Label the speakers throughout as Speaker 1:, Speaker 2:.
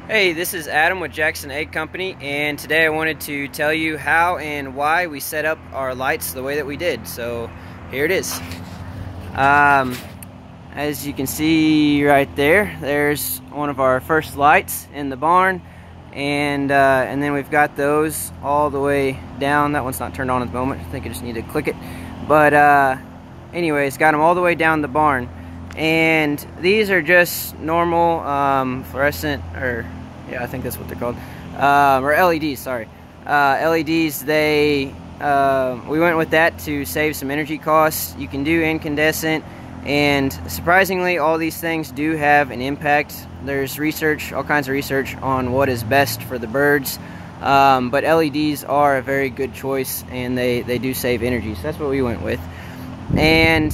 Speaker 1: Hey, this is Adam with Jackson Egg Company, and today I wanted to tell you how and why we set up our lights the way that we did. So here it is. As you can see right there, there's one of our first lights in the barn, and then we've got those all the way down. That one's not turned on at the moment. I think I just need to click it. But anyways, got them all the way down the barn. And these are just normal fluorescent, or yeah, I think that's what they're called, or LEDs, sorry. LEDs, we went with that to save some energy costs. You can do incandescent, and surprisingly, all these things do have an impact. There's research, all kinds of research on what is best for the birds, but LEDs are a very good choice, and they do save energy, so that's what we went with. And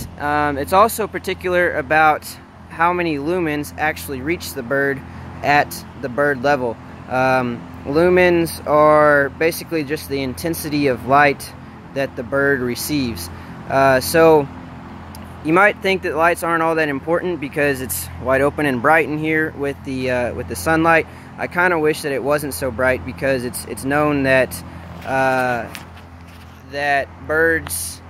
Speaker 1: it's also particular about how many lumens actually reach the bird at the bird level. Lumens are basically just the intensity of light that the bird receives. So you might think that lights aren't all that important because it's wide open and bright in here with the sunlight. I kind of wish that it wasn't so bright, because it's known that that birds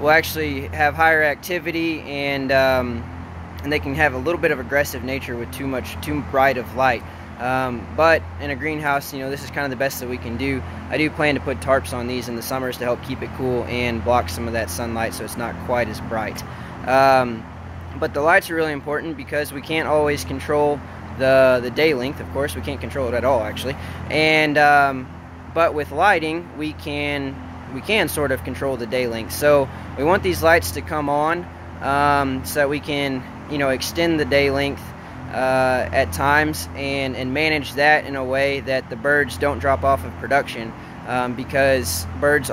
Speaker 1: will actually have higher activity, and they can have a little bit of aggressive nature with too bright of light. But in a greenhouse, this is kind of the best that we can do. I do plan to put tarps on these in the summers to help keep it cool and block some of that sunlight so it's not quite as bright. But the lights are really important because we can't always control the day length. Of course, we can't control it at all, actually. And but with lighting, we can sort of control the day length. So we want these lights to come on so that we can extend the day length at times, and manage that in a way that the birds don't drop off of production, because birds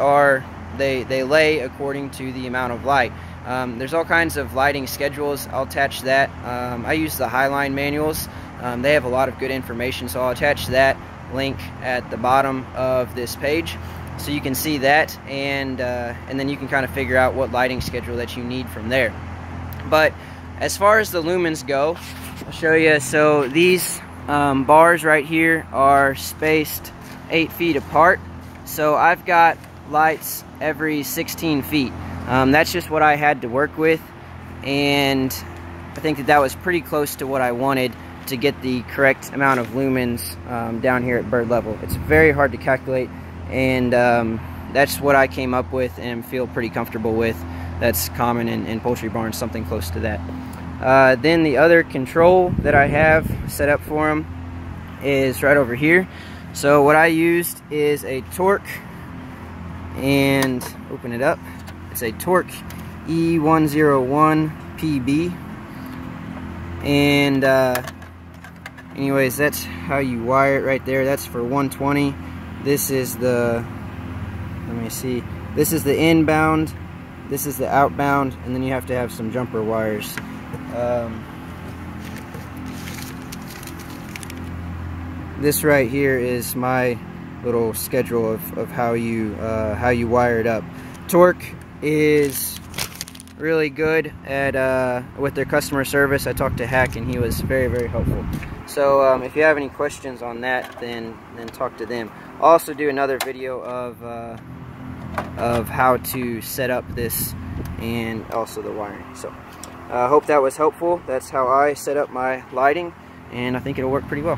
Speaker 1: they lay according to the amount of light. There's all kinds of lighting schedules. I'll attach that. I use the Highline manuals. They have a lot of good information, so I'll attach that link at the bottom of this page so you can see that, and then you can kind of figure out what lighting schedule that you need from there. But as far as the lumens go, I'll show you. So these bars right here are spaced 8 feet apart. So I've got lights every 16 feet. That's just what I had to work with, and I think that was pretty close to what I wanted to get the correct amount of lumens down here at bird level. It's very hard to calculate, and that's what I came up with and feel pretty comfortable with. That's common in poultry barns, something close to that. Then the other control that I have set up for them is right over here. So what I used is a torque, and open it up. It's a torque E101PB, and anyways, that's how you wire it right there. That's for 120. This is the, let me see, this is the inbound, this is the outbound, and then you have to have some jumper wires. This right here is my little schedule of how you wire it up. Torque is really good at with their customer service. I talked to Hack, and he was very helpful. So if you have any questions on that, then talk to them. I'll also do another video of how to set up this, and also the wiring. So I hope that was helpful. That's how I set up my lighting, and I think it'll work pretty well.